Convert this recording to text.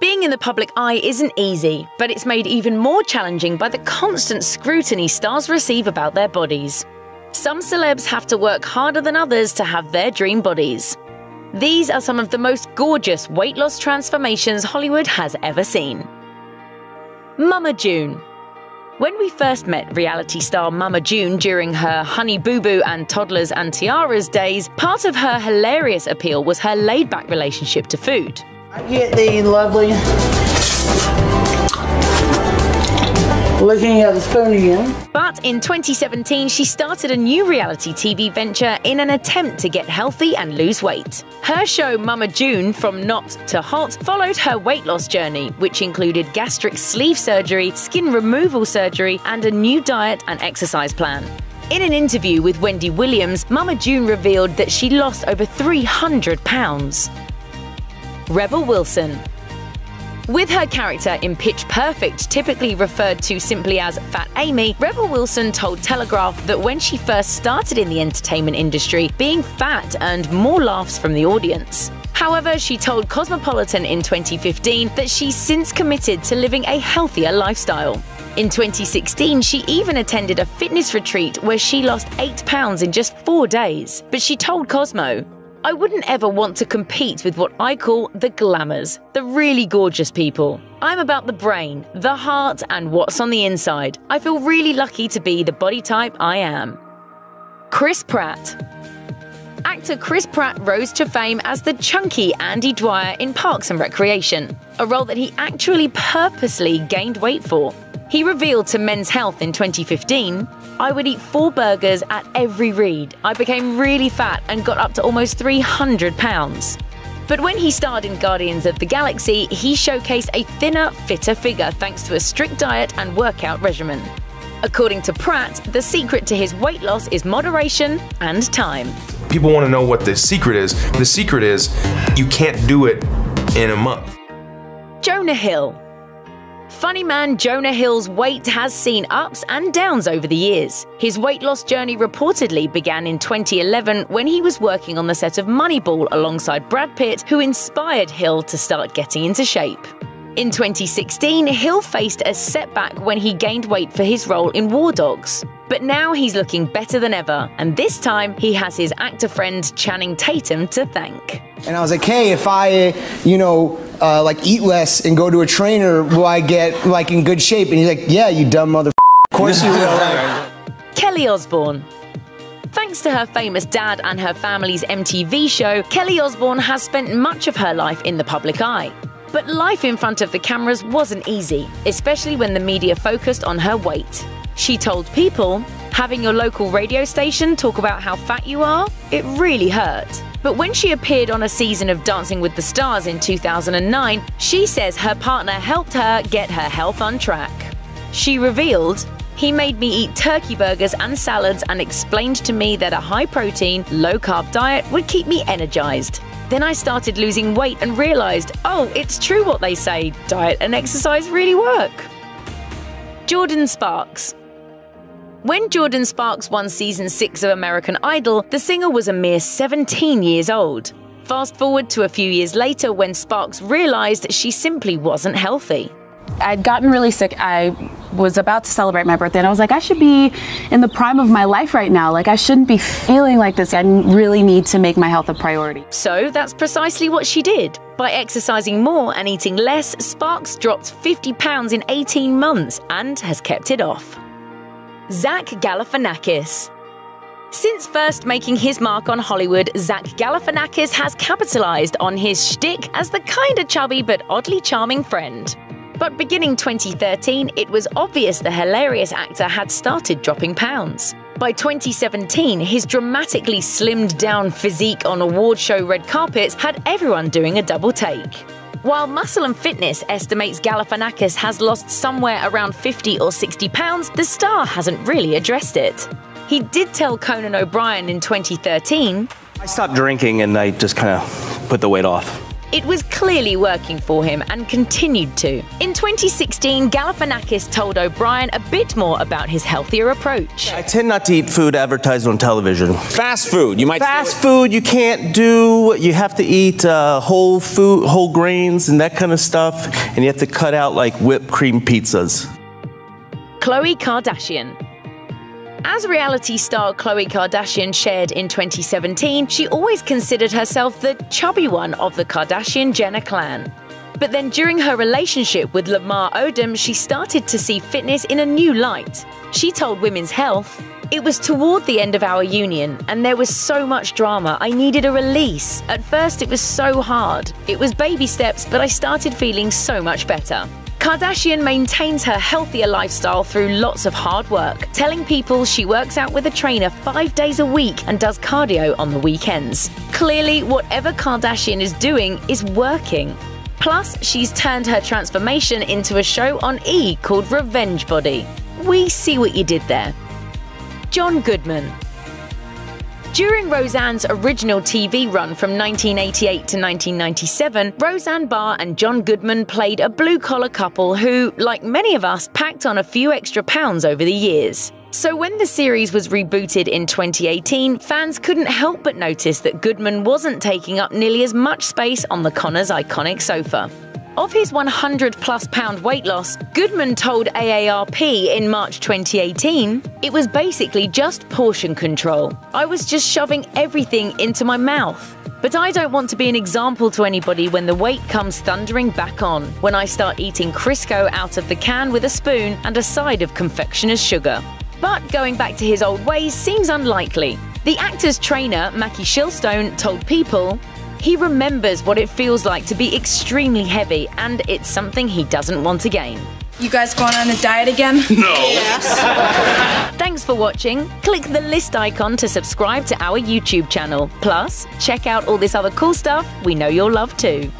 Being in the public eye isn't easy, but it's made even more challenging by the constant scrutiny stars receive about their bodies. Some celebs have to work harder than others to have their dream bodies. These are some of the most gorgeous weight loss transformations Hollywood has ever seen. Mama June. When we first met reality star Mama June during her Honey Boo Boo and Toddlers and Tiaras days, part of her hilarious appeal was her laid-back relationship to food. I get the lovely looking at the spoon again. But in 2017, she started a new reality TV venture in an attempt to get healthy and lose weight. Her show Mama June, From Not to Hot, followed her weight loss journey, which included gastric sleeve surgery, skin removal surgery, and a new diet and exercise plan. In an interview with Wendy Williams, Mama June revealed that she lost over 300 pounds. Rebel Wilson. With her character in Pitch Perfect typically referred to simply as Fat Amy, Rebel Wilson told Telegraph that when she first started in the entertainment industry, being fat earned more laughs from the audience. However, she told Cosmopolitan in 2015 that she's since committed to living a healthier lifestyle. In 2016, she even attended a fitness retreat where she lost 8 pounds in just 4 days. But she told Cosmo, "I wouldn't ever want to compete with what I call the glamours, the really gorgeous people. I'm about the brain, the heart, and what's on the inside. I feel really lucky to be the body type I am." Chris Pratt. Actor Chris Pratt rose to fame as the chunky Andy Dwyer in Parks and Recreation, a role that he actually purposely gained weight for. He revealed to Men's Health in 2015, "I would eat 4 burgers at every read. I became really fat and got up to almost 300 pounds. But when he starred in Guardians of the Galaxy, he showcased a thinner, fitter figure thanks to a strict diet and workout regimen. According to Pratt, the secret to his weight loss is moderation and time. People want to know what the secret is. The secret is you can't do it in a month. Jonah Hill. Funny man Jonah Hill's weight has seen ups and downs over the years. His weight loss journey reportedly began in 2011 when he was working on the set of Moneyball alongside Brad Pitt, who inspired Hill to start getting into shape. In 2016, Hill faced a setback when he gained weight for his role in War Dogs. But now he's looking better than ever, and this time he has his actor friend Channing Tatum to thank. And I was like, hey, if I, like eat less and go to a trainer, will I get like in good shape? And he's like, yeah, you dumb mother. Of course you will. Kelly Osbourne. Thanks to her famous dad and her family's MTV show, Kelly Osbourne has spent much of her life in the public eye. But life in front of the cameras wasn't easy, especially when the media focused on her weight. She told People, "Having your local radio station talk about how fat you are? It really hurt." But when she appeared on a season of Dancing with the Stars in 2009, she says her partner helped her get her health on track. She revealed, "He made me eat turkey burgers and salads and explained to me that a high-protein, low-carb diet would keep me energized. Then I started losing weight and realized, oh, it's true what they say, diet and exercise really work." Jordan Sparks. When Jordan Sparks won season 6 of American Idol, the singer was a mere 17 years old. Fast forward to a few years later when Sparks realized she simply wasn't healthy. I'd gotten really sick. I was about to celebrate my birthday and I was like, I should be in the prime of my life right now. Like, I shouldn't be feeling like this. I really need to make my health a priority. So that's precisely what she did. By exercising more and eating less, Sparks dropped 50 pounds in 18 months and has kept it off. Zach Galifianakis. Since first making his mark on Hollywood, Zach Galifianakis has capitalized on his shtick as the kinda chubby but oddly charming friend. But beginning 2013, it was obvious the hilarious actor had started dropping pounds. By 2017, his dramatically slimmed down physique on award show red carpets had everyone doing a double take. While Muscle and Fitness estimates Galifianakis has lost somewhere around 50 or 60 pounds, the star hasn't really addressed it. He did tell Conan O'Brien in 2013, I stopped drinking and I just kind of put the weight off. It was clearly working for him and continued to. In 2016, Galifianakis told O'Brien a bit more about his healthier approach. I tend not to eat food advertised on television. Fast food, you might Fast food you can't do. You have to eat whole food, whole grains and that kind of stuff, and you have to cut out like whipped cream pizzas. Khloe Kardashian. As reality star Khloe Kardashian shared in 2017, she always considered herself the chubby one of the Kardashian-Jenner clan. But then during her relationship with Lamar Odom, she started to see fitness in a new light. She told Women's Health, "It was toward the end of our union, and there was so much drama. I needed a release. At first, it was so hard. It was baby steps, but I started feeling so much better." Kardashian maintains her healthier lifestyle through lots of hard work, telling people she works out with a trainer 5 days a week and does cardio on the weekends. Clearly, whatever Kardashian is doing is working. Plus, she's turned her transformation into a show on E! Called Revenge Body. We see what you did there. John Goodman. During Roseanne's original TV run from 1988 to 1997, Roseanne Barr and John Goodman played a blue-collar couple who, like many of us, packed on a few extra pounds over the years. So when the series was rebooted in 2018, fans couldn't help but notice that Goodman wasn't taking up nearly as much space on the Connors' iconic sofa. Of his 100-plus pound weight loss, Goodman told AARP in March 2018, "It was basically just portion control. I was just shoving everything into my mouth. But I don't want to be an example to anybody when the weight comes thundering back on, when I start eating Crisco out of the can with a spoon and a side of confectioner's sugar." But going back to his old ways seems unlikely. The actor's trainer, Mackie Shilstone, told People, he remembers what it feels like to be extremely heavy, and it's something he doesn't want again. You guys going on a diet again? No. Yes. Thanks for watching. Click the list icon to subscribe to our YouTube channel. Plus, check out all this other cool stuff we know you'll love too.